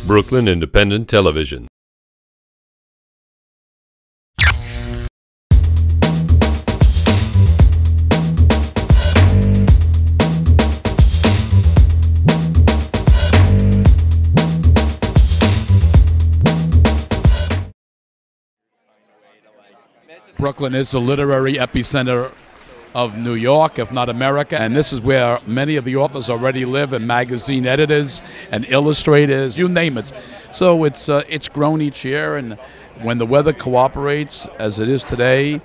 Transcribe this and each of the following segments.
Brooklyn Independent Television. Brooklyn is the literary epicenter of New York, if not America, and this is where many of the authors already live, and magazine editors and illustrators, you name it. So it's grown each year, and when the weather cooperates, as it is today,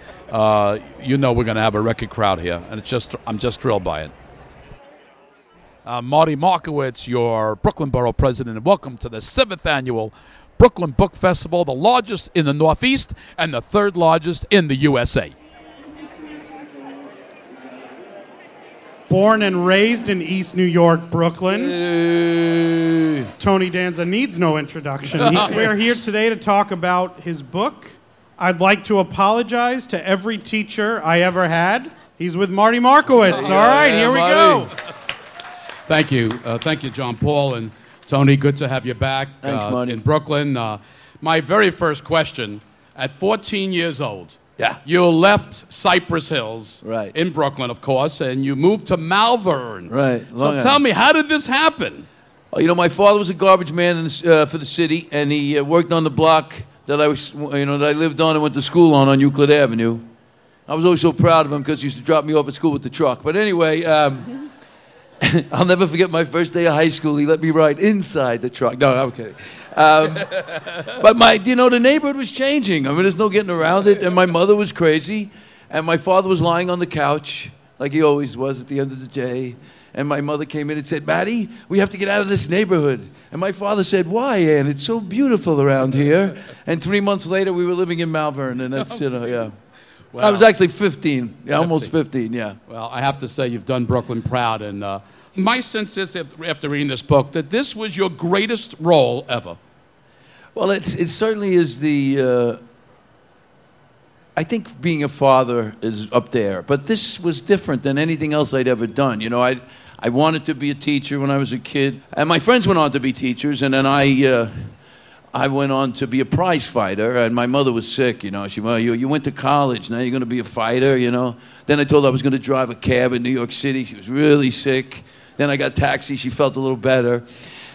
you know we're going to have a record crowd here, and I'm just thrilled by it. Marty Markowitz, your Brooklyn Borough President, and welcome to the 7th Annual Brooklyn Book Festival, the largest in the Northeast and the 3rd largest in the USA. Born and raised in East New York, Brooklyn, Tony Danza needs no introduction. We're here today to talk about his book. I'd like to apologize to every teacher I ever had. He's with Marty Markowitz. All right, here we go. Thank you. Thank you, John Paul. And Tony, good to have you back. Thanks, Marty. In Brooklyn. My very first question, at 14 years old, yeah, you left Cypress Hills, right, in Brooklyn, of course, and you moved to Malvern. Right. So tell me, how did this happen? Oh, you know, my father was a garbage man for the city, and he worked on the block that I lived on and went to school on Euclid Avenue. I was always so proud of him because he used to drop me off at school with the truck. But anyway, I'll never forget my first day of high school. He let me ride inside the truck. No, okay. But the neighborhood was changing. I mean, there's no getting around it. And my mother was crazy, and my father was lying on the couch like he always was at the end of the day. And my mother came in and said, "Matty, we have to get out of this neighborhood." And my father said, "Why, Ann? It's so beautiful around here." And 3 months later, we were living in Malvern, and that's yeah. Well, I was actually 15, almost 15, yeah. Well, I have to say you've done Brooklyn proud, and my sense is, after reading this book, that this was your greatest role ever. Well, it certainly is I think being a father is up there, but this was different than anything else I'd ever done. You know, I wanted to be a teacher when I was a kid, and my friends went on to be teachers, and then I went on to be a prize fighter, and my mother was sick, you know. She went, you went to college, now you're going to be a fighter, you know. Then I told her I was going to drive a cab in New York City. She was really sick. Then I got taxi. She felt a little better.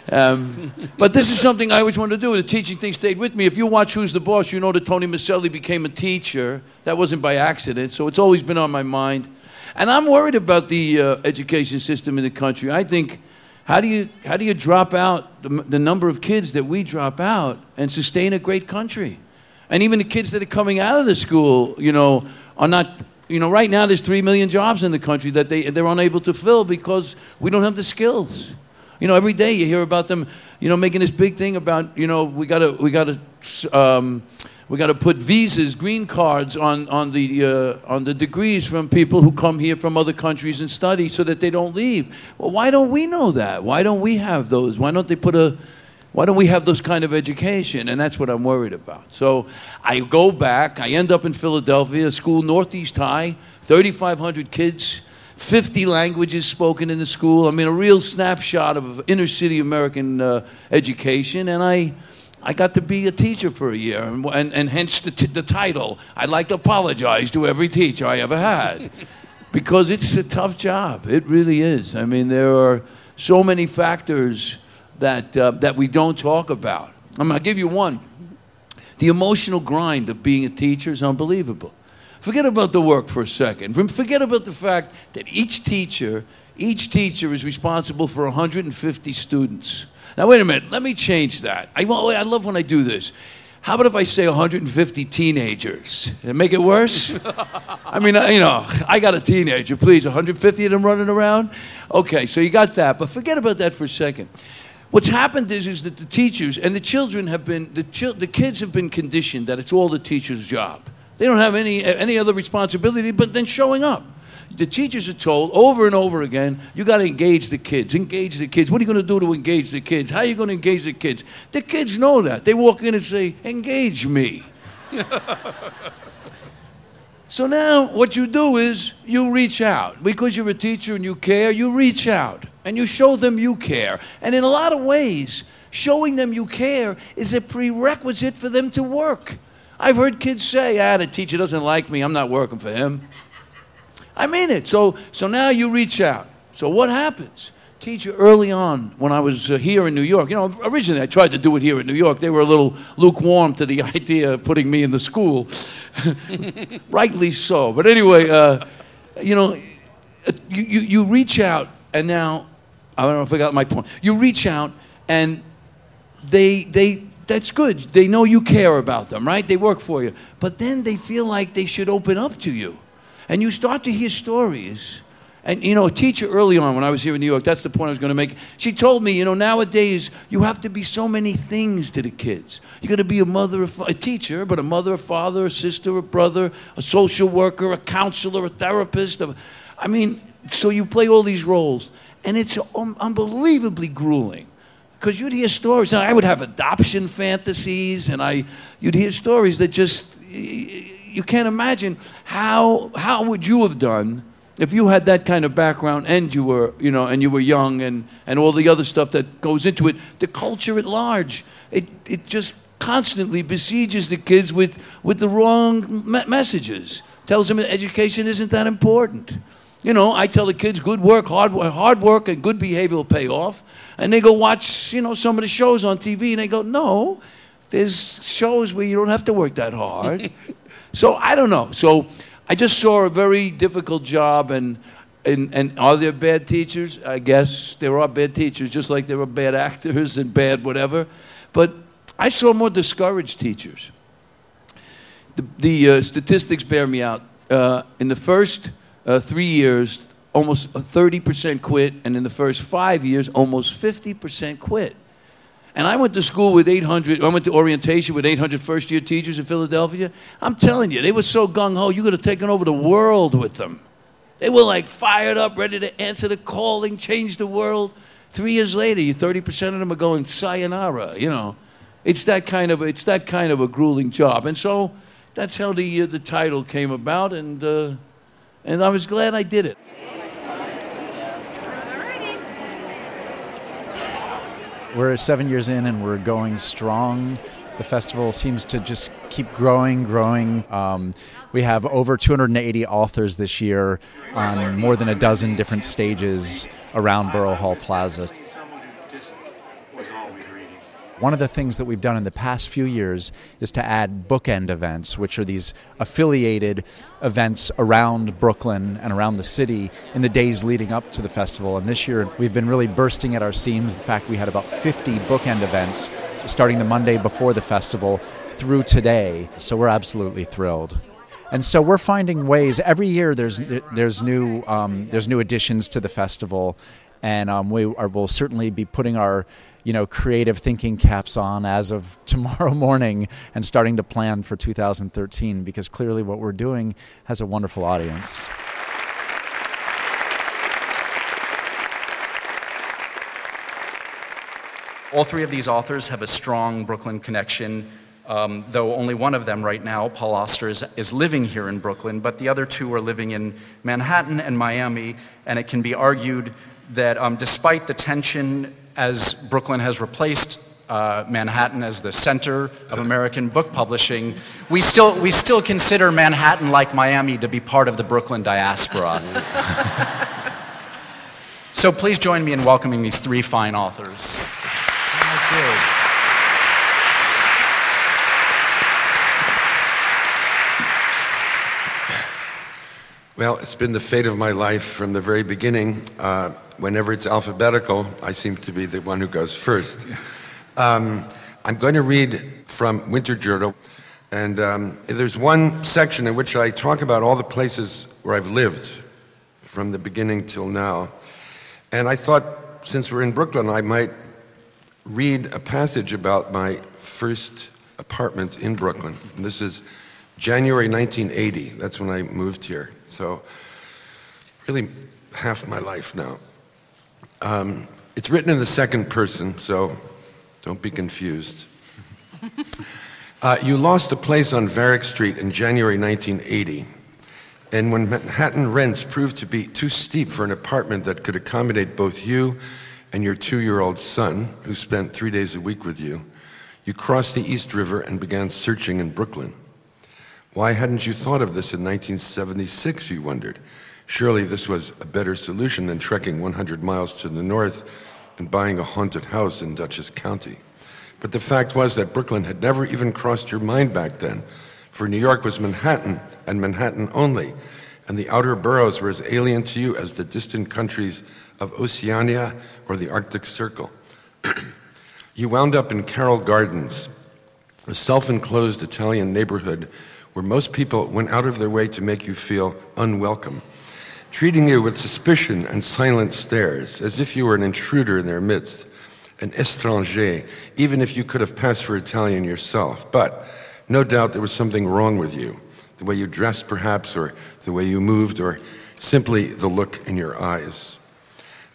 But this is something I always wanted to do. The teaching thing stayed with me. If you watch Who's the Boss, you know that Tony Maselli became a teacher. That wasn't by accident, so it's always been on my mind. And I'm worried about the education system in the country. I think, how do you drop out the number of kids that we drop out and sustain a great country? And even the kids that are coming out of the school, you know, are not, you know, right now there's 3 million jobs in the country that they're unable to fill because we don't have the skills. You know, every day you hear about them, you know, making this big thing about, you know, we gotta put visas, green cards on the degrees from people who come here from other countries and study so that they don't leave. Well, why don't we know that? Why don't we have those? Why don't we have those kind of education? And that's what I'm worried about. So I go back. I end up in Philadelphia, a school, Northeast High, 3,500 kids, 50 languages spoken in the school. I mean, a real snapshot of inner city American education. And I got to be a teacher for a year, and hence the title. I'd like to apologize to every teacher I ever had, because it's a tough job. It really is. I mean, there are so many factors that we don't talk about. I'm going to give you one. The emotional grind of being a teacher is unbelievable. Forget about the work for a second. Forget about the fact that each teacher is responsible for 150 students. Now, wait a minute. Let me change that. I love when I do this. How about if I say 150 teenagers? Did it make it worse? I mean, you know, I got a teenager. Please, 150 of them running around? Okay, so you got that. But forget about that for a second. What's happened is that the teachers and the children have been, the kids have been conditioned that it's all the teacher's job. They don't have any other responsibility but then showing up. The teachers are told over and over again, you got to engage the kids. Engage the kids. What are you going to do to engage the kids? How are you going to engage the kids? The kids know that. They walk in and say, engage me. So now what you do is you reach out. Because you're a teacher and you care, you reach out and you show them you care. And in a lot of ways, showing them you care is a prerequisite for them to work. I've heard kids say, the teacher doesn't like me, I'm not working for him. I mean it. So now you reach out. So what happens? Teacher, early on, when I was here in New York, originally I tried to do it here in New York. They were a little lukewarm to the idea of putting me in the school. Rightly so. But anyway, you reach out, and now, I don't know if I got my point. You reach out, and that's good. They know you care about them, right? They work for you. But then they feel like they should open up to you. And you start to hear stories. And, a teacher early on when I was here in New York, that's the point I was going to make. She told me, nowadays you have to be so many things to the kids. You got to be a mother, a teacher, but a mother, a father, a sister, a brother, a social worker, a counselor, a therapist. So you play all these roles. And it's unbelievably grueling. Because you'd hear stories, and I would have adoption fantasies, and you'd hear stories that just, you can't imagine how would you have done if you had that kind of background and you were, and you were young and all the other stuff that goes into it. The culture at large, it just constantly besieges the kids with the wrong messages. Tells them that education isn't that important. I tell the kids good work, hard work, and good behavior will pay off. And they go watch, some of the shows on TV, and they go, no, there's shows where you don't have to work that hard. So I don't know. So I just saw a very difficult job, and are there bad teachers? I guess there are bad teachers, just like there are bad actors and bad whatever. But I saw more discouraged teachers. The statistics bear me out. In the first 3 years, almost 30% quit, and in the first 5 years, almost 50% quit. And I went to school with 800, I went to orientation with 800 first-year teachers in Philadelphia. I'm telling you, they were so gung-ho, you could have taken over the world with them. They were like fired up, ready to answer the calling, change the world. 3 years later, 30% of them are going sayonara, It's that kind of a grueling job. And so that's how the title came about, and I was glad I did it. We're 7 years in and we're going strong. The festival seems to just keep growing. We have over 280 authors this year on more than a dozen different stages around Borough Hall Plaza. One of the things that we've done in the past few years is to add bookend events, which are these affiliated events around Brooklyn and around the city in the days leading up to the festival. And this year, we've been really bursting at our seams. In fact, we had about 50 bookend events starting the Monday before the festival through today. So we're absolutely thrilled. And so we're finding ways. Every year, there's new additions to the festival. And we'll certainly be putting our creative thinking caps on as of tomorrow morning and starting to plan for 2013, because clearly what we're doing has a wonderful audience. All three of these authors have a strong Brooklyn connection, though only one of them right now, Paul Auster, is living here in Brooklyn, but the other two are living in Manhattan and Miami, and it can be argued that despite the tension as Brooklyn has replaced Manhattan as the center of American book publishing, we still consider Manhattan, like Miami, to be part of the Brooklyn diaspora. So please join me in welcoming these three fine authors. Thank you. Well, it's been the fate of my life from the very beginning. Whenever it's alphabetical, I seem to be the one who goes first. I'm going to read from Winter Journal, and there's one section in which I talk about all the places where I've lived from the beginning till now. And I thought, since we're in Brooklyn, I might read a passage about my first apartment in Brooklyn. And this is January 1980. That's when I moved here. So really half my life now. It's written in the second person, so don't be confused. You lost a place on Varick Street in January 1980. And when Manhattan rents proved to be too steep for an apartment that could accommodate both you and your 2-year-old son, who spent 3 days a week with you, you crossed the East River and began searching in Brooklyn. Why hadn't you thought of this in 1976, you wondered? Surely this was a better solution than trekking 100 miles to the north and buying a haunted house in Dutchess County. But the fact was that Brooklyn had never even crossed your mind back then, for New York was Manhattan, and Manhattan only, and the outer boroughs were as alien to you as the distant countries of Oceania or the Arctic Circle. You wound up in Carroll Gardens, a self-enclosed Italian neighborhood where most people went out of their way to make you feel unwelcome, treating you with suspicion and silent stares, as if you were an intruder in their midst, an étranger, even if you could have passed for Italian yourself. But no doubt there was something wrong with you, the way you dressed perhaps, or the way you moved, or simply the look in your eyes.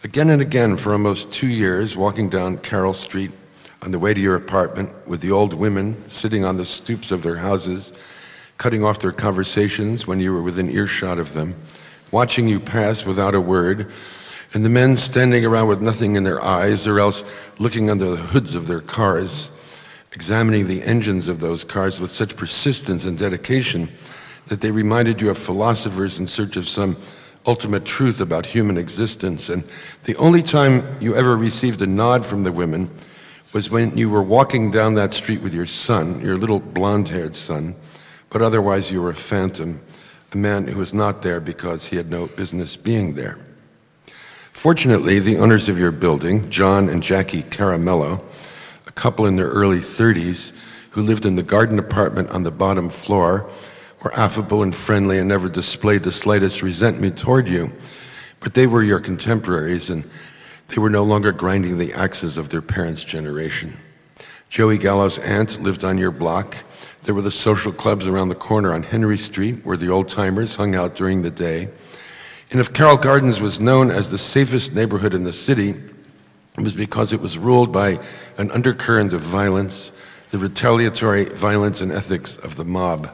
Again and again for almost 2 years, walking down Carroll Street on the way to your apartment with the old women sitting on the stoops of their houses, cutting off their conversations when you were within earshot of them, watching you pass without a word, and the men standing around with nothing in their eyes, or else looking under the hoods of their cars, examining the engines of those cars with such persistence and dedication that they reminded you of philosophers in search of some ultimate truth about human existence. And the only time you ever received a nod from the women was when you were walking down that street with your son, your little blonde-haired son, but otherwise you were a phantom, a man who was not there because he had no business being there. Fortunately, the owners of your building, John and Jackie Caramello, a couple in their early 30s who lived in the garden apartment on the bottom floor, were affable and friendly and never displayed the slightest resentment toward you, but they were your contemporaries and they were no longer grinding the axes of their parents' generation. Joey Gallo's aunt lived on your block. There were the social clubs around the corner on Henry Street where the old-timers hung out during the day. And if Carroll Gardens was known as the safest neighborhood in the city, it was because it was ruled by an undercurrent of violence, the retaliatory violence and ethics of the mob.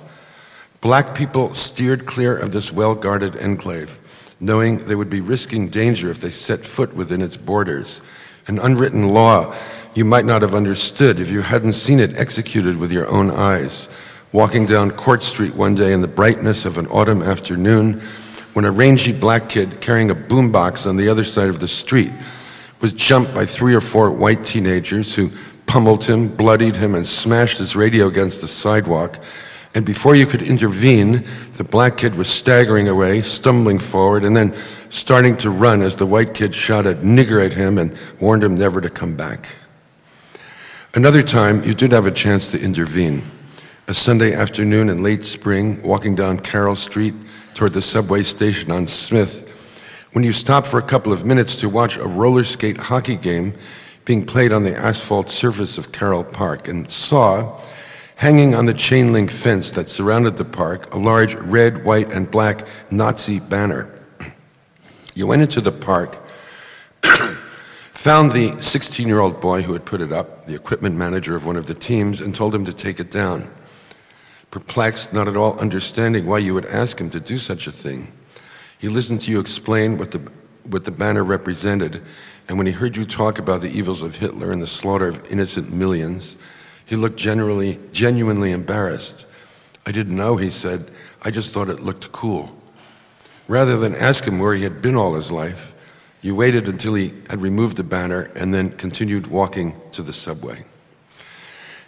Black people steered clear of this well-guarded enclave, knowing they would be risking danger if they set foot within its borders. An unwritten law you might not have understood if you hadn't seen it executed with your own eyes. Walking down Court Street one day in the brightness of an autumn afternoon, when a rangy black kid carrying a boombox on the other side of the street was jumped by 3 or 4 white teenagers who pummeled him, bloodied him, and smashed his radio against the sidewalk. And before you could intervene, the black kid was staggering away, stumbling forward, and then starting to run as the white kid shouted "nigger" at him and warned him never to come back. Another time, you did have a chance to intervene. A Sunday afternoon in late spring, walking down Carroll Street toward the subway station on Smith, when you stopped for a couple of minutes to watch a roller skate hockey game being played on the asphalt surface of Carroll Park, and saw, hanging on the chain link fence that surrounded the park, a large red, white, and black Nazi banner. You went into the park, found the 16-year-old boy who had put it up, the equipment manager of one of the teams, and told him to take it down. Perplexed, not at all understanding why you would ask him to do such a thing, he listened to you explain what the banner represented, and when he heard you talk about the evils of Hitler and the slaughter of innocent millions, he looked genuinely embarrassed. "I didn't know," he said. "I just thought it looked cool." Rather than ask him where he had been all his life, you waited until he had removed the banner and then continued walking to the subway.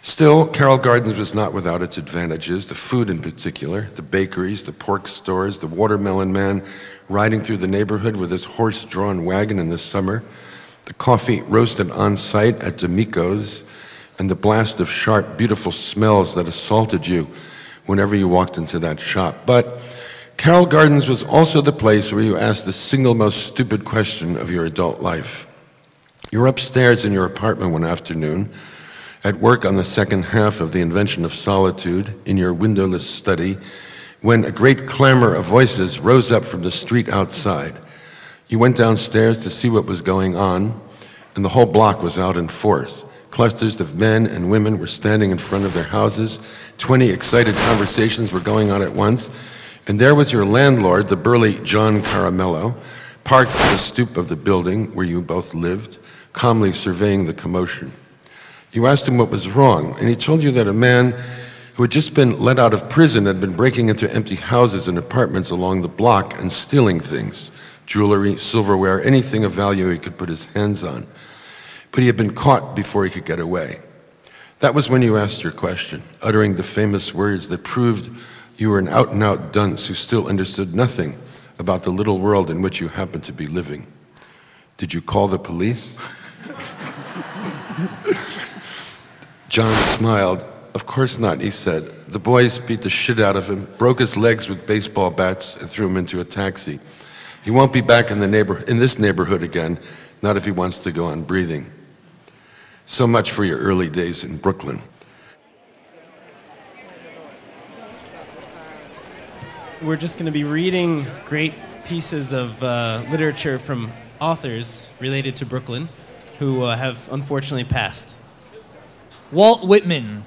Still, Carroll Gardens was not without its advantages, the food in particular, the bakeries, the pork stores, the watermelon man riding through the neighborhood with his horse-drawn wagon in the summer, the coffee roasted on site at D'Amico's, and the blast of sharp, beautiful smells that assaulted you whenever you walked into that shop. But Carroll Gardens was also the place where you asked the single most stupid question of your adult life. You were upstairs in your apartment one afternoon, at work on the second half of The Invention of Solitude, in your windowless study, when a great clamor of voices rose up from the street outside. You went downstairs to see what was going on, and the whole block was out in force. Clusters of men and women were standing in front of their houses. 20 excited conversations were going on at once, And there was your landlord, the burly John Caramello, parked on the stoop of the building where you both lived, calmly surveying the commotion. You asked him what was wrong, and he told you that a man who had just been let out of prison had been breaking into empty houses and apartments along the block and stealing things, jewelry, silverware, anything of value he could put his hands on. But he had been caught before he could get away. That was when you asked your question, uttering the famous words that proved you were an out-and-out dunce who still understood nothing about the little world in which you happened to be living. Did you call the police? John smiled. Of course not, he said. The boys beat the shit out of him, broke his legs with baseball bats, and threw him into a taxi. He won't be back in this neighborhood again, not if he wants to go on breathing. So much for your early days in Brooklyn. We're just going to be reading great pieces of literature from authors related to Brooklyn who have unfortunately passed. Walt Whitman,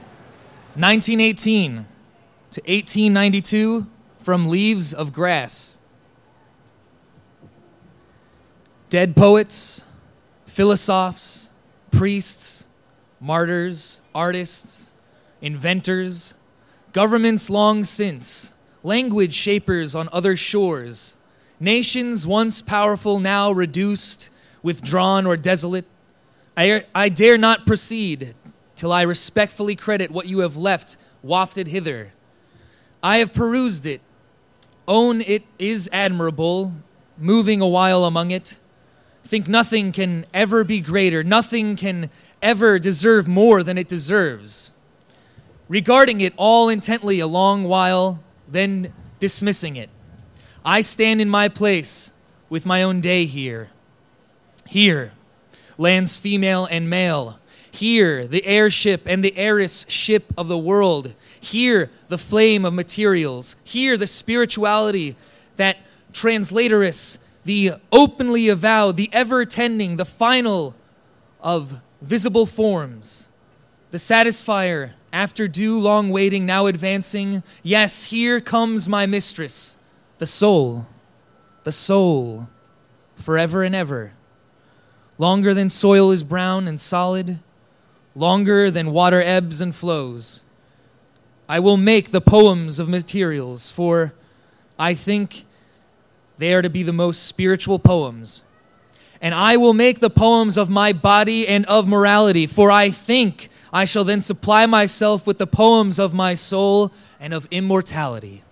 1918 to 1892, From Leaves of Grass. Dead poets, philosophers, priests, martyrs, artists, inventors, governments long since, language shapers on other shores, nations once powerful now reduced, withdrawn or desolate. I dare not proceed till I respectfully credit what you have left wafted hither. I have perused it, own it is admirable, moving a while among it. Think nothing can ever be greater, nothing can ever deserve more than it deserves. Regarding it all intently a long while, then dismissing it. I stand in my place with my own day here. Here, lands female and male. Here, the airship and the heiress ship of the world. Here, the flame of materials. Here, the spirituality that translatoress, the openly avowed, the ever-tending, the final of visible forms. The satisfier, after due long waiting, now advancing. Yes, here comes my mistress, the soul, forever and ever. Longer than soil is brown and solid, longer than water ebbs and flows. I will make the poems of materials, for I think they are to be the most spiritual poems. And I will make the poems of my body and of morality, for I think I shall then supply myself with the poems of my soul and of immortality.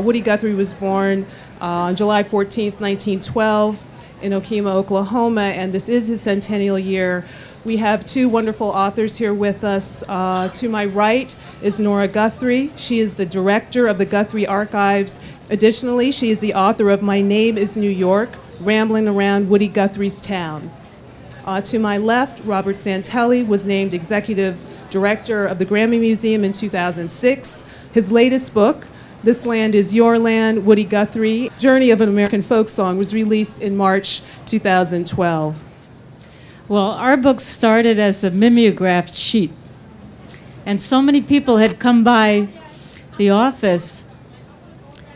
Woody Guthrie was born on July 14th, 1912 in Okemah, Oklahoma, and this is his centennial year. We have two wonderful authors here with us. To my right is Nora Guthrie. She is the director of the Guthrie Archives. Additionally, she is the author of My Name is New York, Rambling Around Woody Guthrie's Town. To my left, Robert Santelli was named executive director of the Grammy Museum in 2006. His latest book, This Land Is Your Land, Woody Guthrie, Journey of an American Folk Song, was released in March 2012. Well, our book started as a mimeographed sheet. And so many people had come by the office,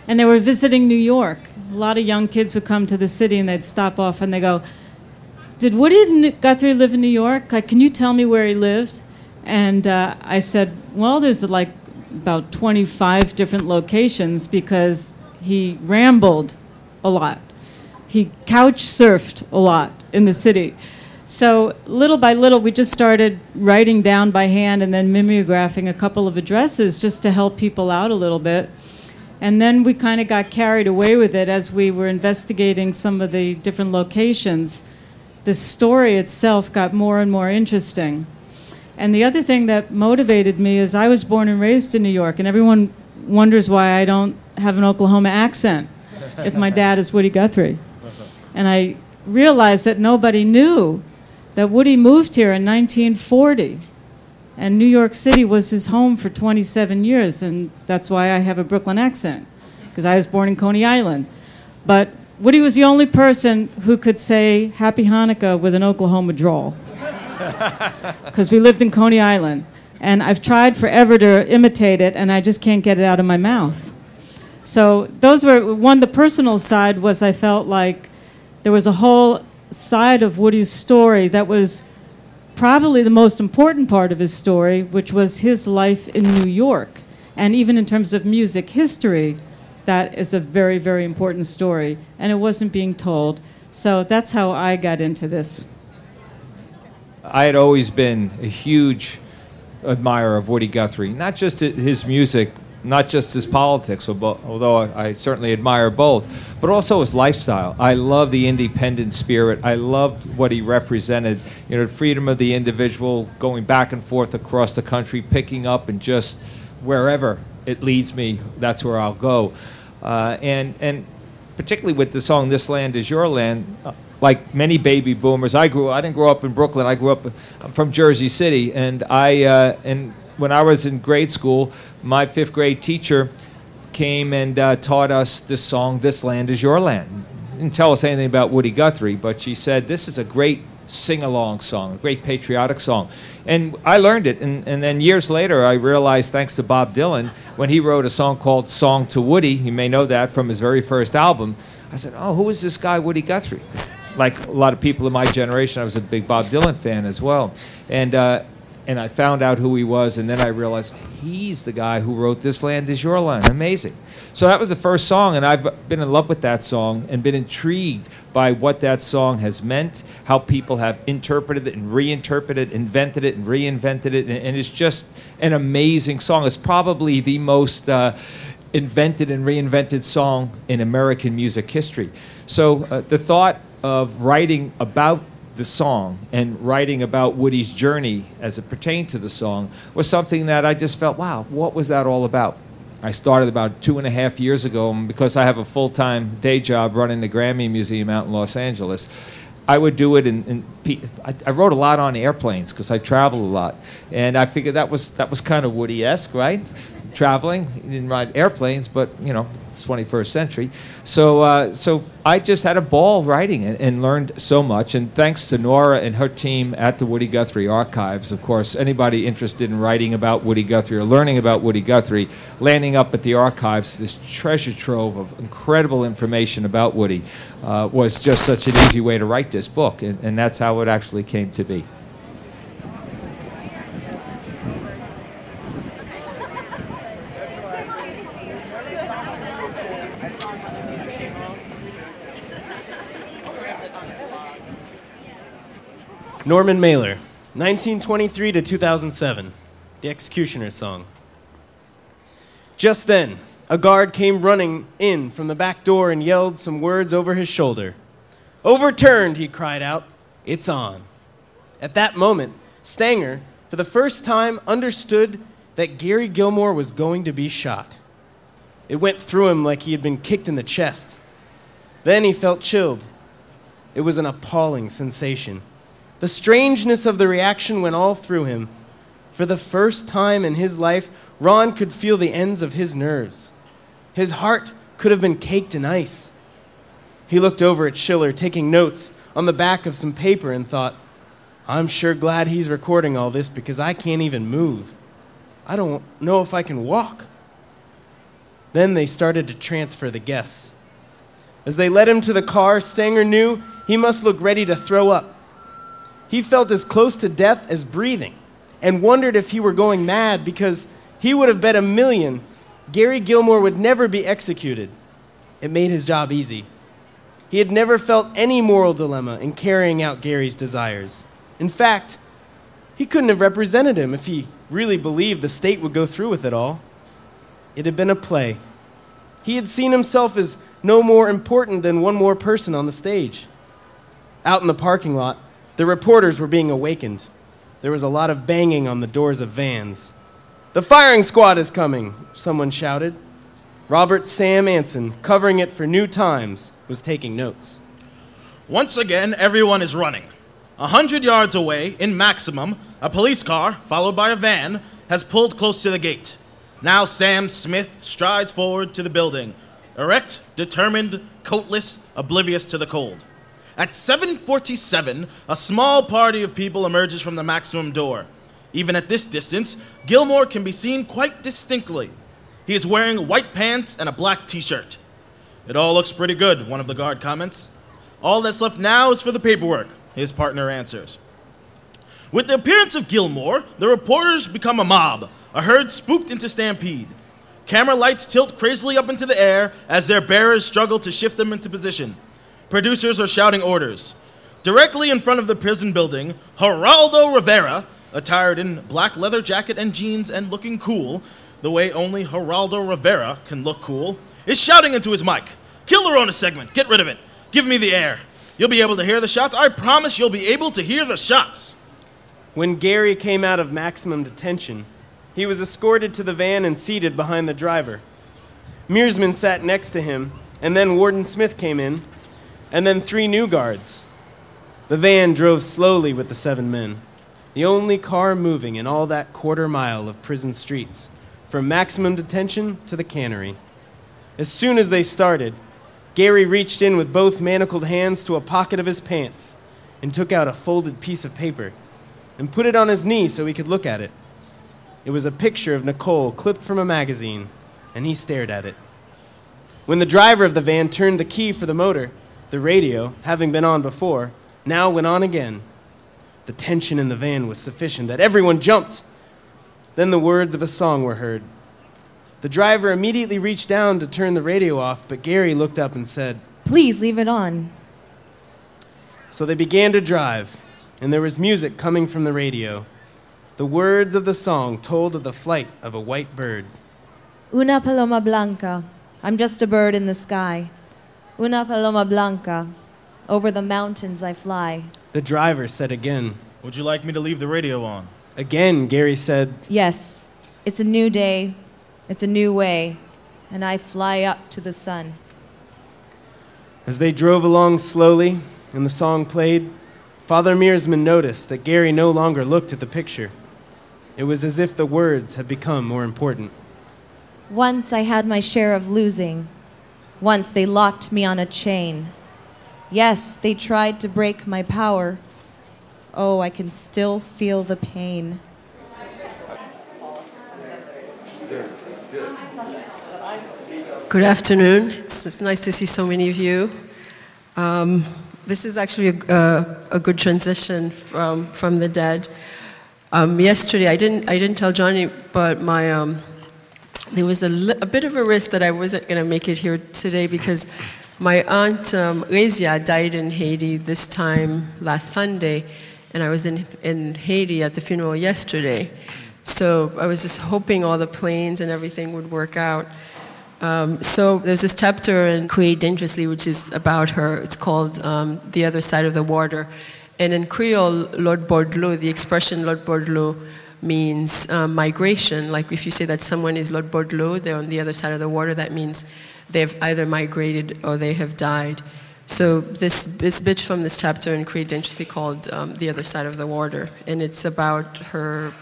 and they were visiting New York. A lot of young kids would come to the city, and they'd stop off, and they go, "Did Woody Guthrie live in New York? Like, can you tell me where he lived?" And I said, well, there's like about 25 different locations because he rambled a lot. He couch surfed a lot in the city. So little by little, we just started writing down by hand and then mimeographing a couple of addresses just to help people out a little bit. And then we kind of got carried away with it as we were investigating some of the different locations. The story itself got more and more interesting. And the other thing that motivated me is I was born and raised in New York, and everyone wonders why I don't have an Oklahoma accent if my dad is Woody Guthrie. And I realized that nobody knew that Woody moved here in 1940. And New York City was his home for 27 years, and that's why I have a Brooklyn accent, because I was born in Coney Island. But Woody was the only person who could say Happy Hanukkah with an Oklahoma drawl, because we lived in Coney Island. And I've tried forever to imitate it, and I just can't get it out of my mouth. So those were, one, the personal side was I felt like there was a whole side of Woody's story that was probably the most important part of his story, which was his life in New York. And even in terms of music history, that is a very, very important story, and it wasn't being told. So that's how I got into this. I had always been a huge admirer of Woody Guthrie, not just his music, not just his politics, although I certainly admire both, but also his lifestyle. I love the independent spirit. I loved what he represented, you know, freedom of the individual, going back and forth across the country, picking up and just wherever it leads me, that's where I'll go. And particularly with the song "This Land Is Your Land," like many baby boomers, I didn't grow up in Brooklyn. I'm from Jersey City, and when I was in grade school, my 5th grade teacher came and taught us this song, "This Land Is Your Land." Didn't tell us anything about Woody Guthrie, but she said, this is a great sing-along song, a great patriotic song. And I learned it, and then years later I realized, thanks to Bob Dylan, when he wrote a song called "Song to Woody," you may know that from his very first album, I said, oh, who is this guy Woody Guthrie? Like a lot of people in my generation, I was a big Bob Dylan fan as well. And I found out who he was, and then I realized he's the guy who wrote "This Land Is Your Land." Amazing. So that was the first song, and I've been in love with that song and been intrigued by what that song has meant, how people have interpreted it and reinterpreted it, invented it and reinvented it, and it's just an amazing song. It's probably the most invented and reinvented song in American music history. So the thought of writing about the song and writing about Woody's journey as it pertained to the song was something that I just felt, wow, what was that all about? I started about 2.5 years ago, and because I have a full-time day job running the Grammy Museum out in Los Angeles, I would do it I wrote a lot on airplanes because I travel a lot, and I figured that was kind of Woody-esque, right? Traveling, he didn't ride airplanes, but you know, it's 21st century. So I just had a ball writing it and learned so much. And thanks to Nora and her team at the Woody Guthrie Archives, of course, anybody interested in writing about Woody Guthrie or learning about Woody Guthrie, landing up at the archives, this treasure trove of incredible information about Woody was just such an easy way to write this book, and that's how it actually came to be. Norman Mailer, 1923 to 2007, The Executioner's Song. Just then, a guard came running in from the back door and yelled some words over his shoulder. "Overturned," he cried out. "It's on." At that moment, Stanger, for the first time, understood that Gary Gilmore was going to be shot. It went through him like he had been kicked in the chest. Then he felt chilled. It was an appalling sensation. The strangeness of the reaction went all through him. For the first time in his life, Ron could feel the ends of his nerves. His heart could have been caked in ice. He looked over at Schiller, taking notes on the back of some paper, and thought, I'm sure glad he's recording all this because I can't even move. I don't know if I can walk. Then they started to transfer the guests. As they led him to the car, Stanger knew he must look ready to throw up. He felt as close to death as breathing and wondered if he were going mad because he would have bet $1 million Gary Gilmore would never be executed. It made his job easy. He had never felt any moral dilemma in carrying out Gary's desires. In fact, he couldn't have represented him if he really believed the state would go through with it all. It had been a play. He had seen himself as no more important than one more person on the stage. Out in the parking lot, the reporters were being awakened. There was a lot of banging on the doors of vans. "The firing squad is coming," someone shouted. Robert Sam Anson, covering it for New Times, was taking notes. "Once again, everyone is running. 100 yards away, in maximum, a police car, followed by a van, has pulled close to the gate. Now Sam Smith strides forward to the building, erect, determined, coatless, oblivious to the cold. At 7:47, a small party of people emerges from the maximum door. Even at this distance, Gilmore can be seen quite distinctly. He is wearing white pants and a black t-shirt. "It all looks pretty good," one of the guard comments. "All that's left now is for the paperwork," his partner answers. With the appearance of Gilmore, the reporters become a mob, a herd spooked into stampede. Camera lights tilt crazily up into the air as their bearers struggle to shift them into position. Producers are shouting orders. Directly in front of the prison building, Geraldo Rivera, attired in black leather jacket and jeans and looking cool, the way only Geraldo Rivera can look cool, is shouting into his mic. "Kill the Rona segment. Get rid of it. Give me the air. You'll be able to hear the shots. I promise you'll be able to hear the shots." When Gary came out of maximum detention, he was escorted to the van and seated behind the driver. Mearsman sat next to him, and then Warden Smith came in, and then 3 new guards. The van drove slowly with the 7 men, the only car moving in all that quarter mile of prison streets, from maximum detention to the cannery. As soon as they started, Gary reached in with both manacled hands to a pocket of his pants and took out a folded piece of paper and put it on his knee so he could look at it. It was a picture of Nicole clipped from a magazine, and he stared at it. When the driver of the van turned the key for the motor, the radio, having been on before, now went on again. The tension in the van was sufficient that everyone jumped. Then the words of a song were heard. The driver immediately reached down to turn the radio off, but Gary looked up and said, "Please leave it on." So they began to drive, and there was music coming from the radio. The words of the song told of the flight of a white bird. Una paloma blanca. I'm just a bird in the sky. Una paloma blanca. Over the mountains I fly. The driver said again, "Would you like me to leave the radio on?" Again, Gary said, Yes, it's a new day. It's a new way. And I fly up to the sun. As they drove along slowly and the song played, Father Mearsman noticed that Gary no longer looked at the picture. It was as if the words had become more important. Once I had my share of losing. Once they locked me on a chain. Yes, they tried to break my power. Oh, I can still feel the pain. Good afternoon. It's nice to see so many of you. This is actually a good transition from the dead. Yesterday, I didn't tell Johnny, but there was a bit of a risk that I wasn't going to make it here today because my aunt Rezia died in Haiti this time last Sunday, and I was in Haiti at the funeral yesterday. So I was just hoping all the planes and everything would work out. So there's this chapter in Create Dangerously, which is about her. It's called The Other Side of the Water. And in Creole, Lord Bordelot, the expression Lord Bordelot means migration. Like if you say that someone is Lord Bordelot, they're on the other side of the water, that means they've either migrated or they have died. So this bit from this chapter in Create Dangerously called The Other Side of the Water. And it's about her,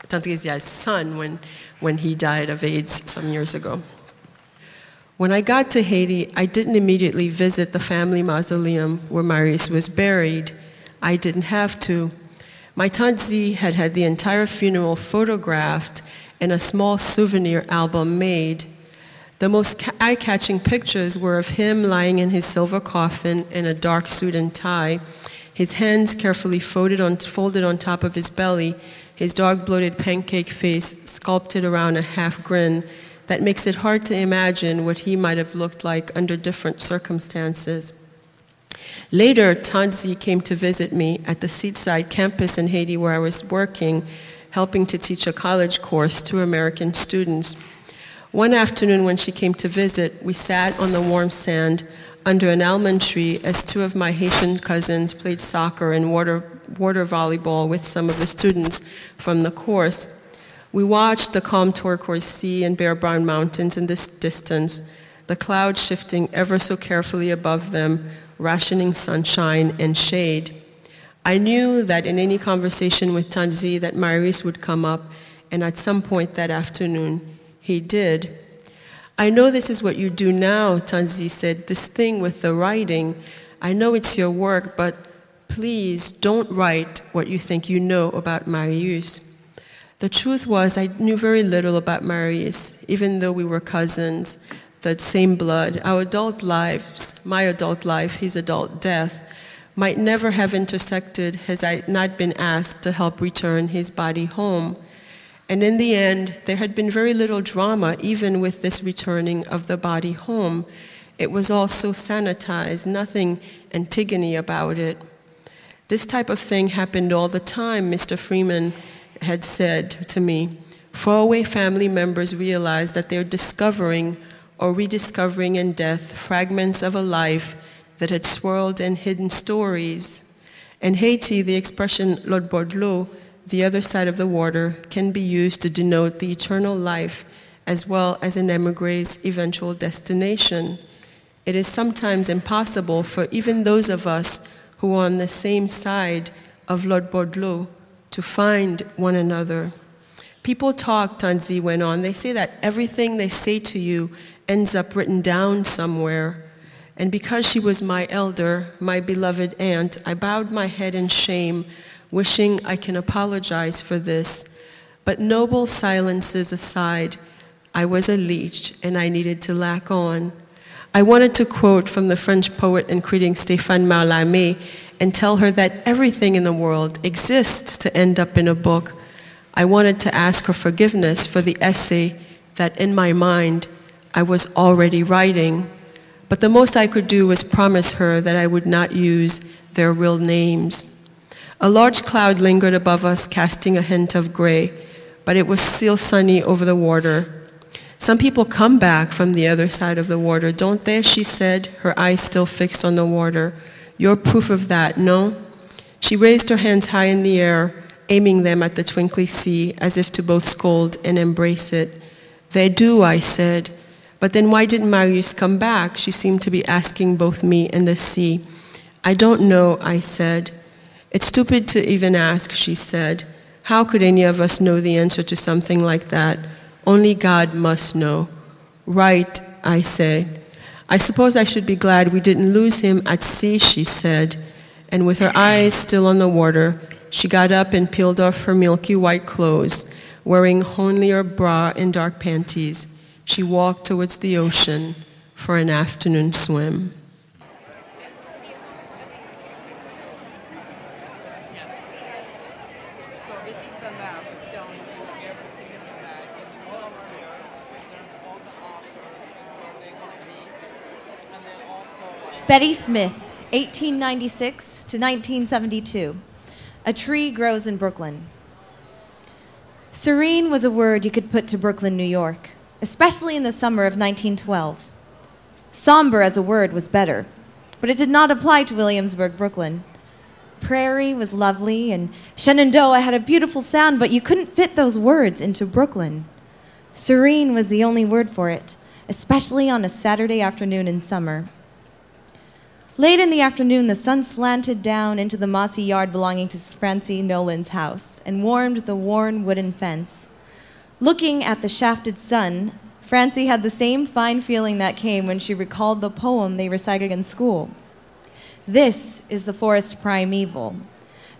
Tante Rezia's son when he died of AIDS some years ago. When I got to Haiti, I didn't immediately visit the family mausoleum where Marius was buried. I didn't have to. My Tante Z had had the entire funeral photographed and a small souvenir album made. The most eye-catching pictures were of him lying in his silver coffin in a dark suit and tie, his hands carefully folded on top of his belly, his dark-bloated pancake face sculpted around a half-grin that makes it hard to imagine what he might have looked like under different circumstances. Later, Tante Z came to visit me at the Seaside campus in Haiti where I was working, helping to teach a college course to American students. One afternoon when she came to visit, we sat on the warm sand under an almond tree as 2 of my Haitian cousins played soccer and water volleyball with some of the students from the course. We watched the calm turquoise sea and bare brown mountains in this distance, the clouds shifting ever so carefully above them, rationing sunshine and shade. I knew that in any conversation with Tanzi that Marius would come up, and at some point that afternoon, he did. I know this is what you do now, Tanzi said, this thing with the writing. I know it's your work, but please don't write what you think you know about Marius. The truth was I knew very little about Marius, even though we were cousins, the same blood. Our adult lives, my adult life, his adult death, might never have intersected had I not been asked to help return his body home. And in the end, there had been very little drama, even with this returning of the body home. It was all so sanitized, nothing Antigone about it. This type of thing happened all the time, Mr. Freeman had said to me. Faraway family members realize that they're discovering or rediscovering in death fragments of a life that had swirled in hidden stories. In Haiti, the expression l'autre bord de l'eau, the other side of the water, can be used to denote the eternal life as well as an emigre's eventual destination. It is sometimes impossible for even those of us who are on the same side of l'autre bord de l'eau to find one another. People talk, Tanzi went on. They say that everything they say to you ends up written down somewhere. And because she was my elder, my beloved aunt, I bowed my head in shame, wishing I can apologize for this. But noble silences aside, I was a leech and I needed to lack on. I wanted to quote from the French poet and critic Stéphane Mallarmé and tell her that everything in the world exists to end up in a book. I wanted to ask her forgiveness for the essay that in my mind I was already writing. But the most I could do was promise her that I would not use their real names. A large cloud lingered above us, casting a hint of gray, but it was still sunny over the water. Some people come back from the other side of the water, don't they? She said, her eyes still fixed on the water. You're proof of that, no? She raised her hands high in the air, aiming them at the twinkly sea, as if to both scold and embrace it. They do, I said. But then why didn't Marius come back? She seemed to be asking both me and the sea. I don't know, I said. It's stupid to even ask, she said. How could any of us know the answer to something like that? Only God must know. Right, I said. I suppose I should be glad we didn't lose him at sea, she said. And with her eyes still on the water, she got up and peeled off her milky white clothes, wearing only her bra and dark panties. She walked towards the ocean for an afternoon swim. Betty Smith, 1896 to 1972. A tree grows in Brooklyn. Serene was a word you could put to Brooklyn, New York, especially in the summer of 1912. Somber as a word was better, but it did not apply to Williamsburg, Brooklyn. Prairie was lovely, and Shenandoah had a beautiful sound, but you couldn't fit those words into Brooklyn. Serene was the only word for it, especially on a Saturday afternoon in summer. Late in the afternoon, the sun slanted down into the mossy yard belonging to Francie Nolan's house and warmed the worn wooden fence. Looking at the shafted sun, Francie had the same fine feeling that came when she recalled the poem they recited in school. This is the forest primeval.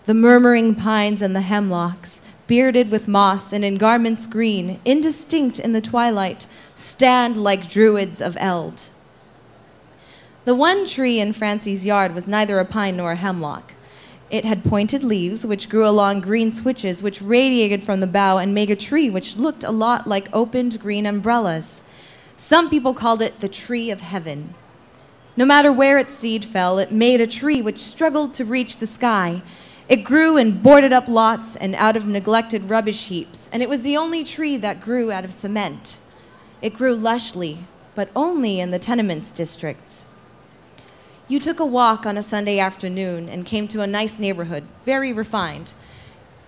The murmuring pines and the hemlocks, bearded with moss and in garments green, indistinct in the twilight, stand like druids of eld. The one tree in Francie's yard was neither a pine nor a hemlock. It had pointed leaves, which grew along green switches, which radiated from the bough and made a tree which looked a lot like opened green umbrellas. Some people called it the tree of heaven. No matter where its seed fell, it made a tree which struggled to reach the sky. It grew in boarded up lots and out of neglected rubbish heaps, and it was the only tree that grew out of cement. It grew lushly, but only in the tenements districts. You took a walk on a Sunday afternoon and came to a nice neighborhood, very refined.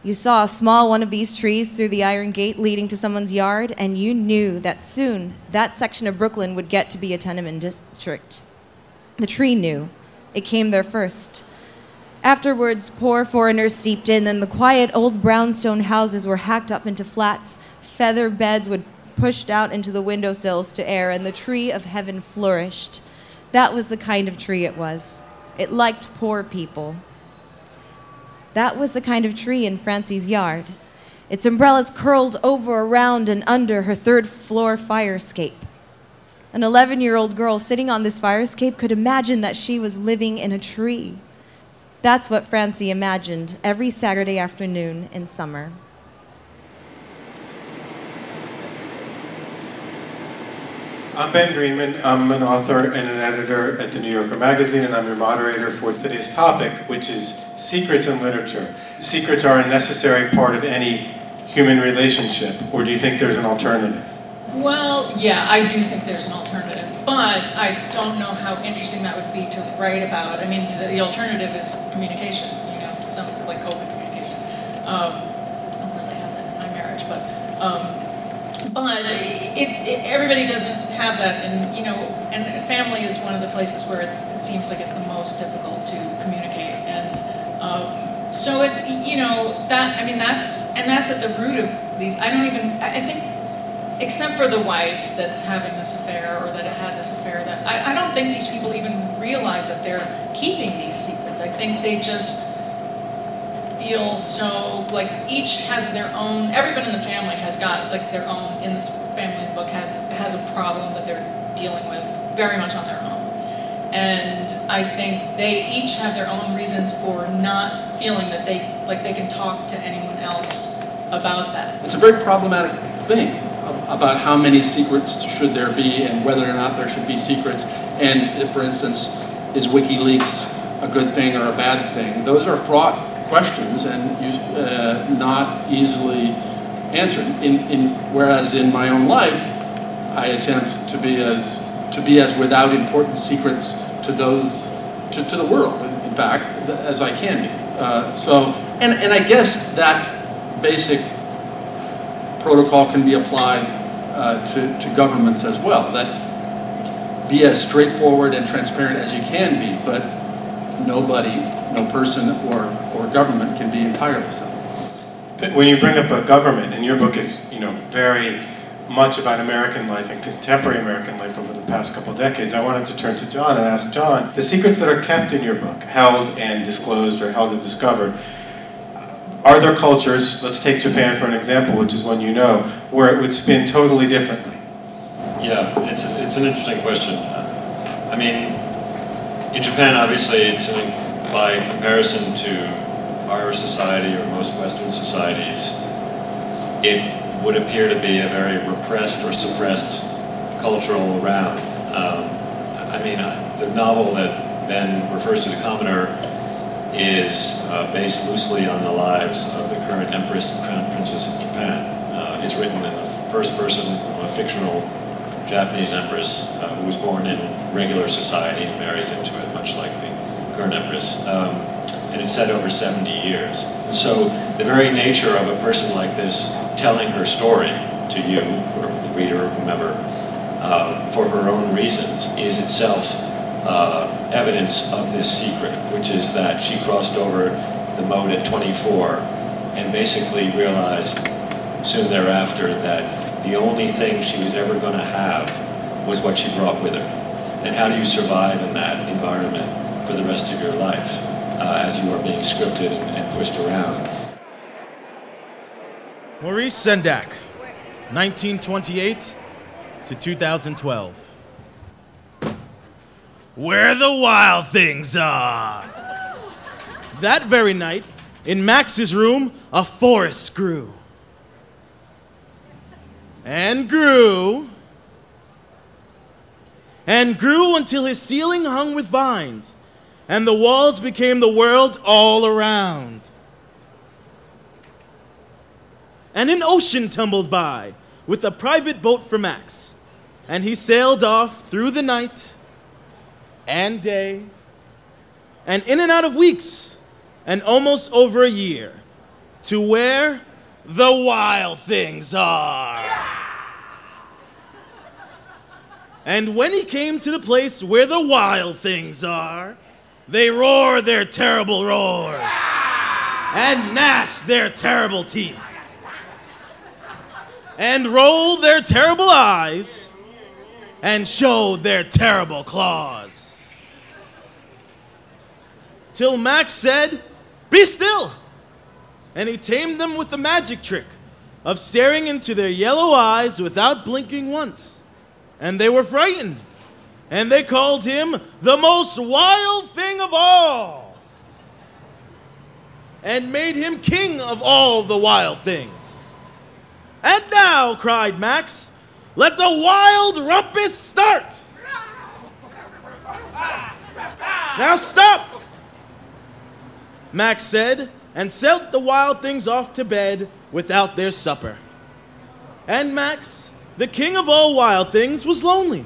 You saw a small one of these trees through the iron gate leading to someone's yard, and you knew that soon that section of Brooklyn would get to be a tenement district. The tree knew. It came there first. Afterwards, poor foreigners seeped in, and the quiet old brownstone houses were hacked up into flats. Feather beds would pushed out into the windowsills to air, and the tree of heaven flourished. That was the kind of tree it was. It liked poor people. That was the kind of tree in Francie's yard. Its umbrellas curled over, around, and under her third-floor fire escape. An 11-year-old girl sitting on this fire escape could imagine that she was living in a tree. That's what Francie imagined every Saturday afternoon in summer. I'm Ben Greenman. I'm an author and an editor at the New Yorker magazine, and I'm your moderator for today's topic, which is secrets in literature. Secrets are a necessary part of any human relationship, or do you think there's an alternative? Well, yeah, I do think there's an alternative, but I don't know how interesting that would be to write about. I mean, the alternative is communication, you know, some like open communication. Of course, I have that in my marriage, but everybody doesn't have that, and you know, and family is one of the places where it seems like it's the most difficult to communicate, and so it's, you know, that, I mean, that's at the root of these. I think, except for the wife that's having this affair or that had this affair, that I don't think these people even realize that they're keeping these secrets. I think they just feel so, like, each has their own, everyone in the family has got like their own, in this family book has a problem that they're dealing with very much on their own. And I think they each have their own reasons for not feeling that they can talk to anyone else about that. It's a very problematic thing about how many secrets should there be and whether or not there should be secrets. And if, for instance, is WikiLeaks a good thing or a bad thing? Those are fraught questions and not easily answered. Whereas in my own life, I attempt to be as without important secrets to the world, in fact, as I can be. And I guess that basic protocol can be applied to governments as well. That be as straightforward and transparent as you can be, but nobody, no person or government can be entirely so. When you bring up a government, and your book is, you know, very much about American life and contemporary American life over the past couple of decades, I wanted to turn to John and ask John, the secrets that are kept in your book, held and disclosed or held and discovered, are there cultures, let's take Japan for an example, which is one you know, where it would spin totally differently? Yeah, it's an interesting question. I mean, in Japan, obviously, it's by comparison to our society or most Western societies, it would appear to be a very repressed or suppressed cultural round. I mean, the novel that Ben refers to, The Commoner, is based loosely on the lives of the current Empress and Crown Princess of Japan. It's written in the first person from a fictional Japanese empress who was born in regular society and marries into it, much like the current empress. And it's set over 70 years. And so the very nature of a person like this telling her story to you, or the reader, or whomever, for her own reasons, is itself evidence of this secret, which is that she crossed over the moat at 24 and basically realized soon thereafter that the only thing she was ever going to have was what she brought with her. And how do you survive in that environment for the rest of your life as you are being scripted and pushed around? Maurice Sendak, 1928 to 2012. Where the wild things are. That very night, in Max's room, a forest grew. And grew. And grew until his ceiling hung with vines, and the walls became the world all around. And an ocean tumbled by with a private boat for Max, and he sailed off through the night and day, and in and out of weeks, and almost over a year, to where the wild things are. And when he came to the place where the wild things are, They roar their terrible roars and gnash their terrible teeth and roll their terrible eyes and show their terrible claws. Till Max said, "Be still!" And he tamed them with the magic trick of staring into their yellow eyes without blinking once. And they were frightened. And they called him the most wild thing of all. And made him king of all the wild things. And now, cried Max, let the wild rumpus start. Now stop, Max said, and sent the wild things off to bed without their supper. And Max, the king of all wild things, was lonely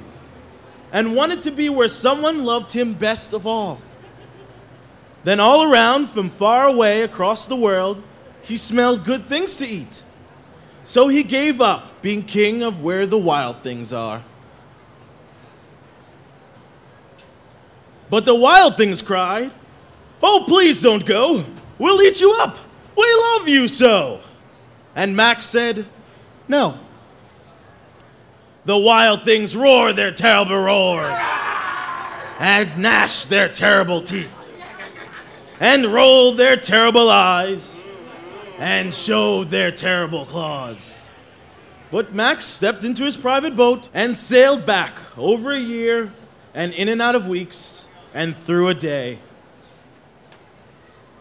and wanted to be where someone loved him best of all. Then all around, from far away across the world, he smelled good things to eat. So he gave up being king of where the wild things are. But the wild things cried, "Oh, please don't go. We'll eat you up. We love you so." And Max said, "No." The wild things roar their terrible roars and gnash their terrible teeth and roll their terrible eyes and show their terrible claws. But Max stepped into his private boat and sailed back over a year and in and out of weeks and through a day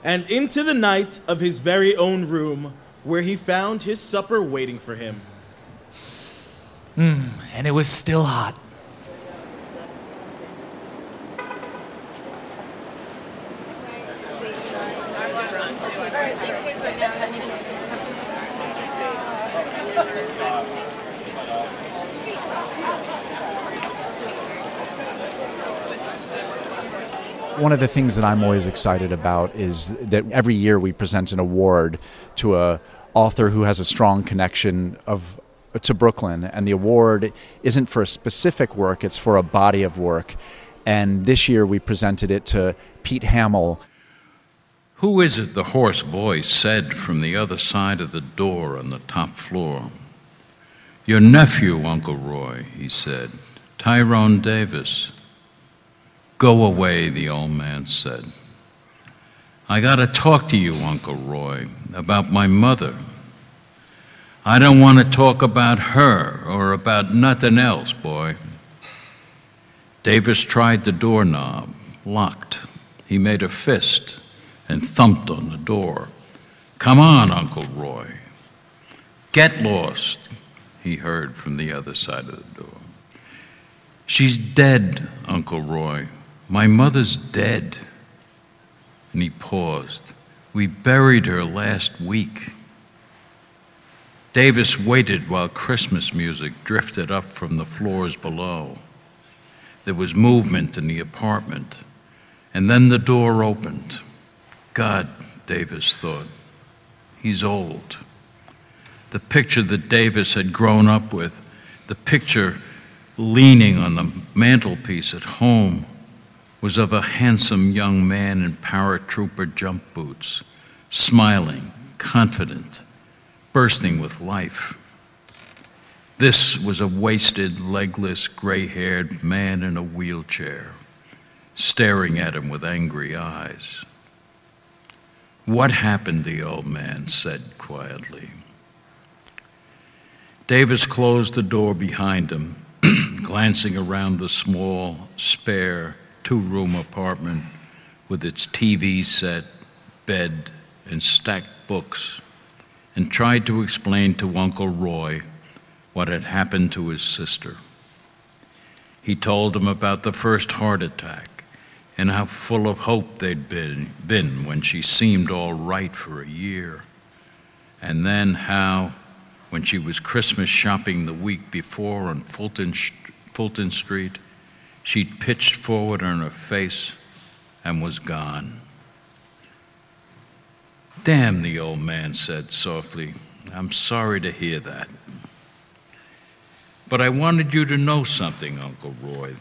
and into the night of his very own room where he found his supper waiting for him. And it was still hot. One of the things that I'm always excited about is that every year we present an award to a author who has a strong connection to Brooklyn, and the award isn't for a specific work, it's for a body of work. And this year we presented it to Pete Hamill. "Who is it?" the hoarse voice said from the other side of the door on the top floor. "Your nephew, Uncle Roy," he said, "Tyrone Davis." "Go away," the old man said. "I got to talk to you, Uncle Roy, about my mother. I don't want to talk about her or about nothing else, boy." Davis tried the doorknob, locked. He made a fist and thumped on the door. "Come on, Uncle Roy." "Get lost," he heard from the other side of the door. "She's dead, Uncle Roy. My mother's dead." And he paused. "We buried her last week." Davis waited while Christmas music drifted up from the floors below. There was movement in the apartment, and then the door opened. God, Davis thought, he's old. The picture that Davis had grown up with, the picture leaning on the mantelpiece at home, was of a handsome young man in paratrooper jump boots, smiling, confident, bursting with life. This was a wasted, legless, gray-haired man in a wheelchair, staring at him with angry eyes. "What happened?" the old man said quietly. Davis closed the door behind him, glancing around the small, spare, two-room apartment with its TV set, bed, and stacked books, and tried to explain to Uncle Roy what had happened to his sister. He told him about the first heart attack and how full of hope they'd been when she seemed all right for a year, and then how, when she was Christmas shopping the week before on Fulton Street, she'd pitched forward on her face and was gone. "Damn," the old man said softly. "I'm sorry to hear that. But I wanted you to know something, Uncle Roy,"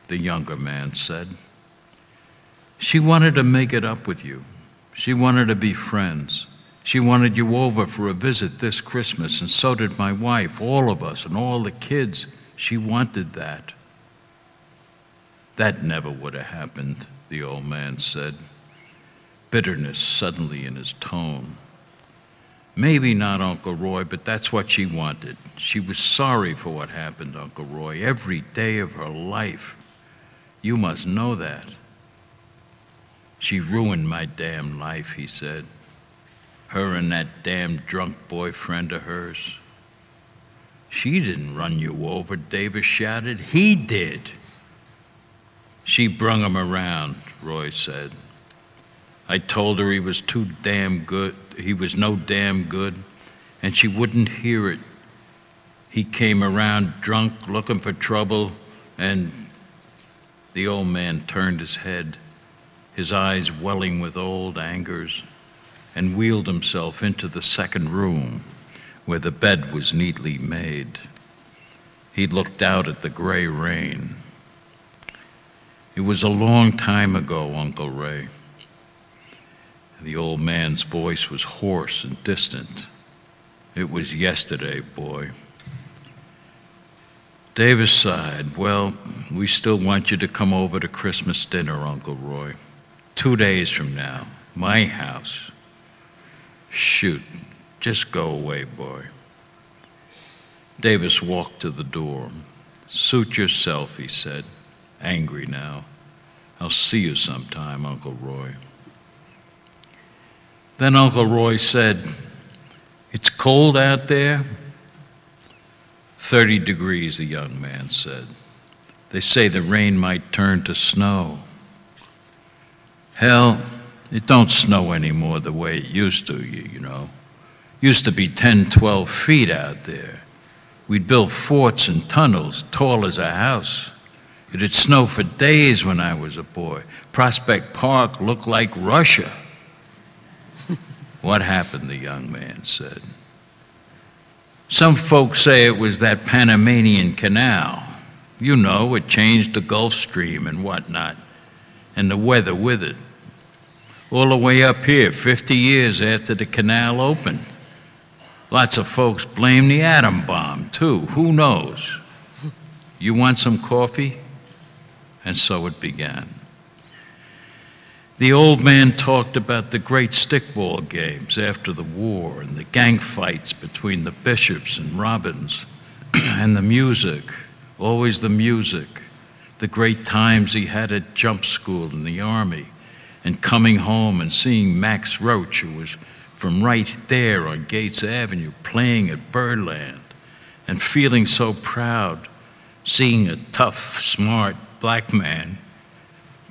the younger man said. She wanted to make it up with you. She wanted to be friends. She wanted you over for a visit this Christmas, and so did my wife, all of us, and all the kids. She wanted that. That never would have happened, the old man said, bitterness suddenly in his tone. Maybe not, Uncle Roy, but that's what she wanted. She was sorry for what happened, Uncle Roy, every day of her life. You must know that. She ruined my damn life, he said. Her and that damn drunk boyfriend of hers. She didn't run you over, Davis shouted. He did. She brung him around, Roy said. I told her he was too damn good. He was no damn good, and she wouldn't hear it. He came around drunk, looking for trouble, and the old man turned his head, his eyes welling with old angers, and wheeled himself into the second room where the bed was neatly made. He looked out at the gray rain. It was a long time ago, Uncle Ray. The old man's voice was hoarse and distant. It was yesterday, boy. Davis sighed. Well, we still want you to come over to Christmas dinner, Uncle Roy. 2 days from now, my house. Shoot, just go away, boy. Davis walked to the door. Suit yourself, he said, angry now. I'll see you sometime, Uncle Roy. Then Uncle Roy said, it's cold out there? 30 degrees, the young man said. They say the rain might turn to snow. Hell, it don't snow anymore the way it used to, you know. Used to be 10, 12 feet out there. We'd build forts and tunnels tall as a house. It'd snow for days when I was a boy. Prospect Park looked like Russia. What happened, the young man said. Some folks say it was that Panamanian Canal. You know, it changed the Gulf Stream and whatnot, and the weather with it. All the way up here, 50 years after the canal opened. Lots of folks blame the atom bomb, too. Who knows? You want some coffee? And so it began. The old man talked about the great stickball games after the war and the gang fights between the bishops and Robbins and the music, always the music, the great times he had at jump school in the Army and coming home and seeing Max Roach, who was from right there on Gates Avenue playing at Birdland and feeling so proud, seeing a tough, smart black man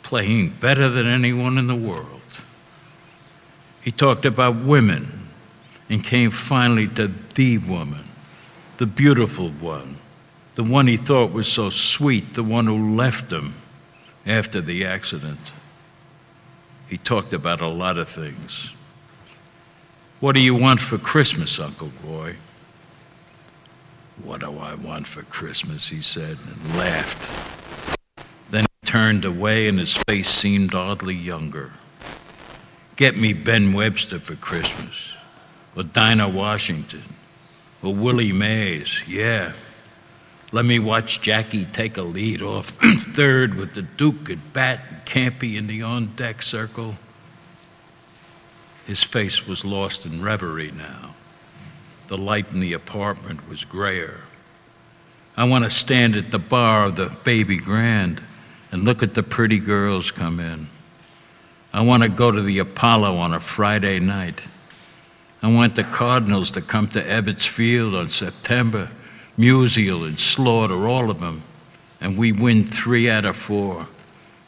playing better than anyone in the world. He talked about women and came finally to the woman, the beautiful one, the one he thought was so sweet, the one who left him after the accident. He talked about a lot of things. What do you want for Christmas, Uncle Roy? What do I want for Christmas, he said, and laughed. Then he turned away and his face seemed oddly younger. Get me Ben Webster for Christmas, or Dinah Washington, or Willie Mays, yeah. Let me watch Jackie take a lead off third with the Duke at bat and Campy in the on-deck circle. His face was lost in reverie now. The light in the apartment was grayer. I want to stand at the bar of the Baby Grand and look at the pretty girls come in. I want to go to the Apollo on a Friday night. I want the Cardinals to come to Ebbets Field on September, Musial and Slaughter, all of them, and we win 3 out of 4,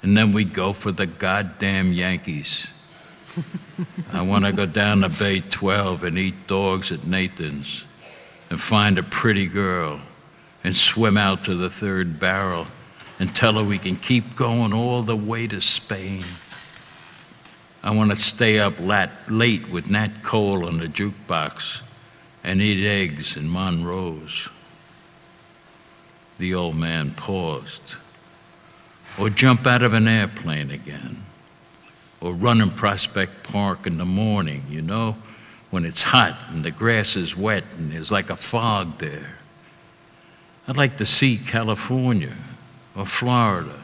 and then we go for the goddamn Yankees. I want to go down to Bay 12 and eat dogs at Nathan's and find a pretty girl and swim out to the 3rd barrel and tell her we can keep going all the way to Spain. I want to stay up late with Nat Cole on the jukebox and eat eggs in Monroe's. The old man paused. Or jump out of an airplane again. or run in Prospect Park in the morning, you know, when it's hot and the grass is wet and there's like a fog there. I'd like to see California or Florida.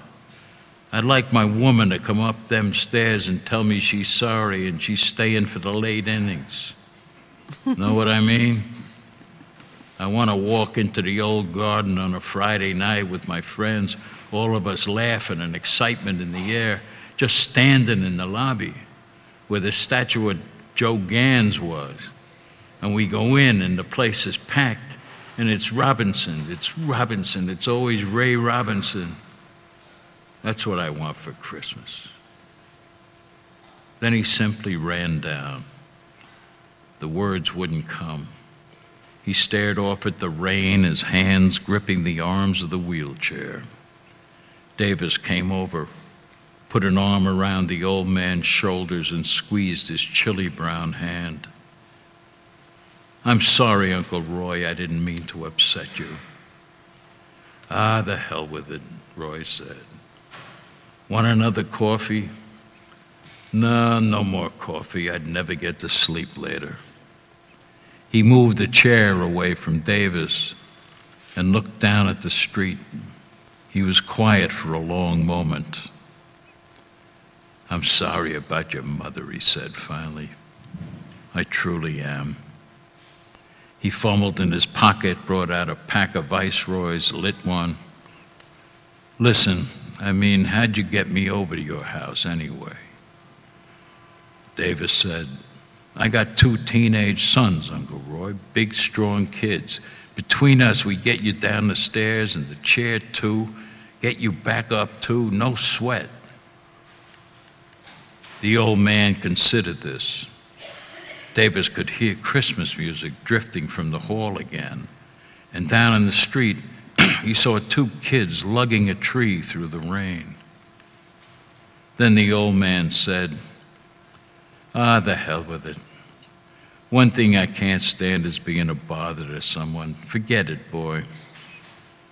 I'd like my woman to come up them stairs and tell me she's sorry and she's staying for the late innings. Know what I mean? I want to walk into the old garden on a Friday night with my friends, all of us laughing and excitement in the air, just standing in the lobby where the statue of Joe Gans was. And we go in and the place is packed and it's Robinson, it's always Ray Robinson. That's what I want for Christmas. Then he simply ran down. The words wouldn't come. He stared off at the rain, his hands gripping the arms of the wheelchair. Davis came over, put an arm around the old man's shoulders and squeezed his chilly brown hand. I'm sorry, Uncle Roy, I didn't mean to upset you. Ah, the hell with it, Roy said. Want another coffee? No, no more coffee. I'd never get to sleep later. He moved the chair away from Davis and looked down at the street. He was quiet for a long moment. I'm sorry about your mother, he said finally. I truly am. He fumbled in his pocket, brought out a pack of Viceroys, lit one. Listen, I mean, how'd you get me over to your house anyway? Davis said, I got 2 teenage sons, Uncle Roy, big, strong kids. Between us, we get you down the stairs and the chair too, get you back up too, no sweat. The old man considered this. Davis could hear Christmas music drifting from the hall again. And down in the street, he saw 2 kids lugging a tree through the rain. Then the old man said, ah, the hell with it. One thing I can't stand is being a bother to someone. Forget it, boy.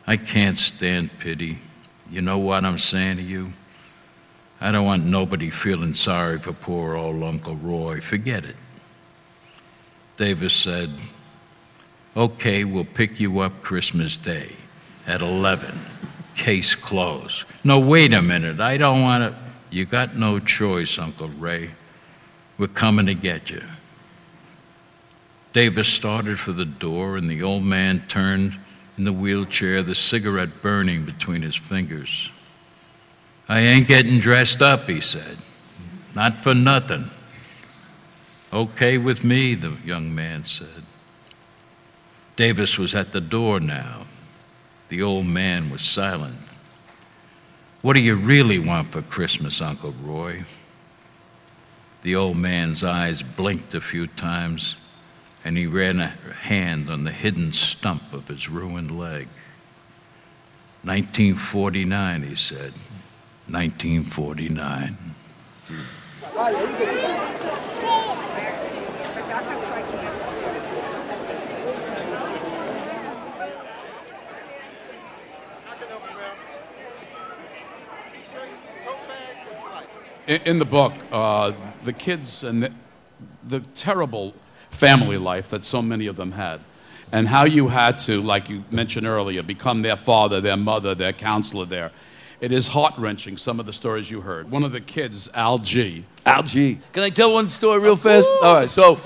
I can't stand pity. You know what I'm saying to you? I don't want nobody feeling sorry for poor old Uncle Roy. Forget it. Davis said, okay, we'll pick you up Christmas Day at 11. Case closed. No, wait a minute. I don't want to. You got no choice, Uncle Ray. We're coming to get you. Davis started for the door, and the old man turned in the wheelchair, the cigarette burning between his fingers. I ain't getting dressed up, he said. Not for nothing. Okay with me, the young man said. Davis was at the door now. The old man was silent. What do you really want for Christmas, Uncle Roy? The old man's eyes blinked a few times, and he ran a hand on the hidden stump of his ruined leg. 1949, he said. 1949. In the book, the kids and the terrible family life that so many of them had, and how you had to, like you mentioned earlier, become their father, their mother, their counselor there. It is heart-wrenching, some of the stories you heard. One of the kids, Al G. Al G. Can I tell one story real fast? All right, so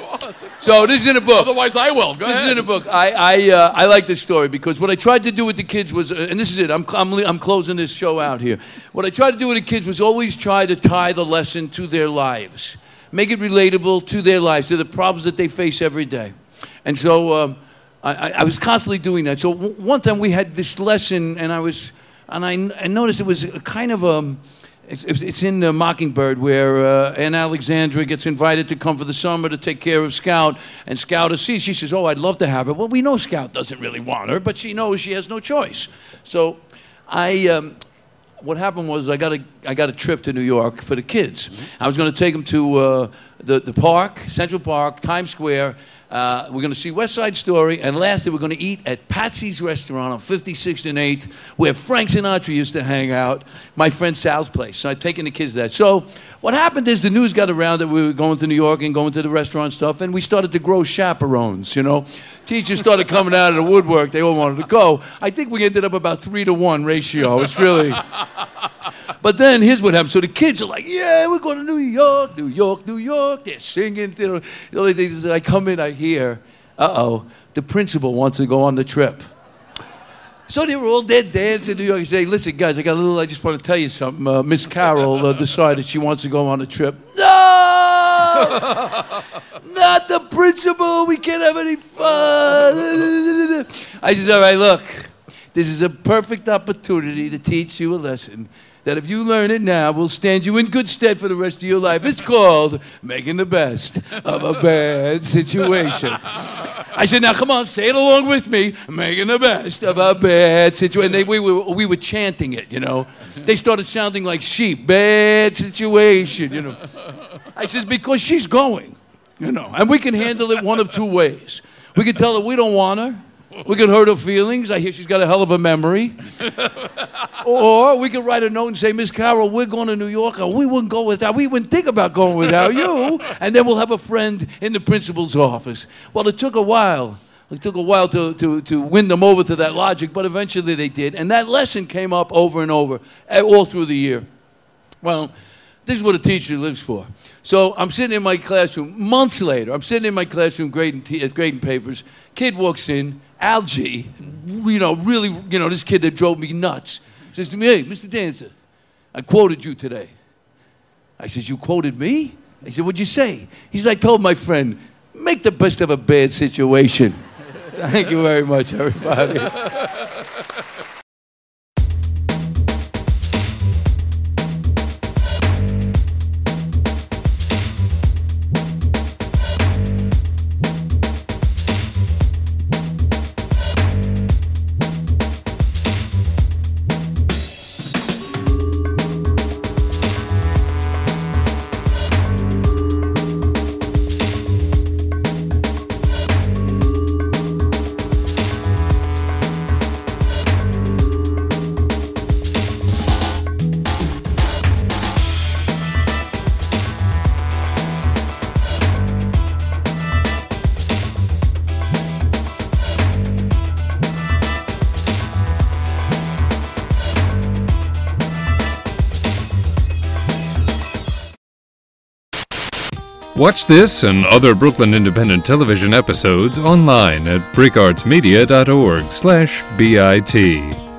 this is in a book. Otherwise, I will. Go ahead. This is in a book. I like this story because what I tried to do with the kids was, and this is it. I'm closing this show out here. What I tried to do with the kids was always try to tie the lesson to their lives, make it relatable to their lives, to the problems that they face every day. And so I was constantly doing that. So one time we had this lesson, and I noticed it was a kind of it's in Mockingbird where Anne Alexandra gets invited to come for the summer to take care of Scout, and Scout sees. She says, "Oh, I'd love to have her." Well, we know Scout doesn't really want her, but she knows she has no choice. So what happened was I got a I got a trip to New York for the kids. I was going to take them to the park, Central Park, Times Square. We're going to see West Side Story, and lastly, we're going to eat at Patsy's Restaurant on 56th and 8th, where Frank Sinatra used to hang out, my friend Sal's place. So I'd taken the kids there. So what happened is the news got around that we were going to New York and going to the restaurant stuff, and we started to grow chaperones, you know. Teachers started coming out of the woodwork. They all wanted to go. I think we ended up about 3-to-1 ratio. It's really... But then here's what happened. So the kids are like, yeah, we're going to New York, New York, New York. They're singing. You know, the only thing is that I come in, I hear, the principal wants to go on the trip. So they were all dead dancing in New York. He said, listen, guys, I just want to tell you something. Miss Carol decided she wants to go on a trip. No! Not the principal. We can't have any fun. I said, all right, look. This is a perfect opportunity to teach you a lesson that if you learn it now will stand you in good stead for the rest of your life. It's called making the best of a bad situation. I said, now come on, say it along with me. Making the best of a bad situation. We were chanting it, you know. They started sounding like sheep. Bad situation, you know. I says, because she's going, you know. And we can handle it one of two ways. We can tell her we don't want her. We could hurt her feelings. I hear she's got a hell of a memory. Or we could write a note and say, Miss Carol, we're going to New York, and we wouldn't go without. We wouldn't think about going without you. And then we'll have a friend in the principal's office. Well, it took a while. It took a while to win them over to that logic, but eventually they did. And that lesson came up over and over, all through the year. Well, this is what a teacher lives for. So I'm sitting in my classroom, months later, I'm sitting in my classroom grading papers. Kid walks in, Algie, this kid that drove me nuts, says to me, hey, Mr. Danza, I quoted you today. I said, you quoted me? I said, what'd you say? He said, I told my friend, make the best of a bad situation. Thank you very much, everybody. Watch this and other Brooklyn Independent Television episodes online at bricartsmedia.org/BIT.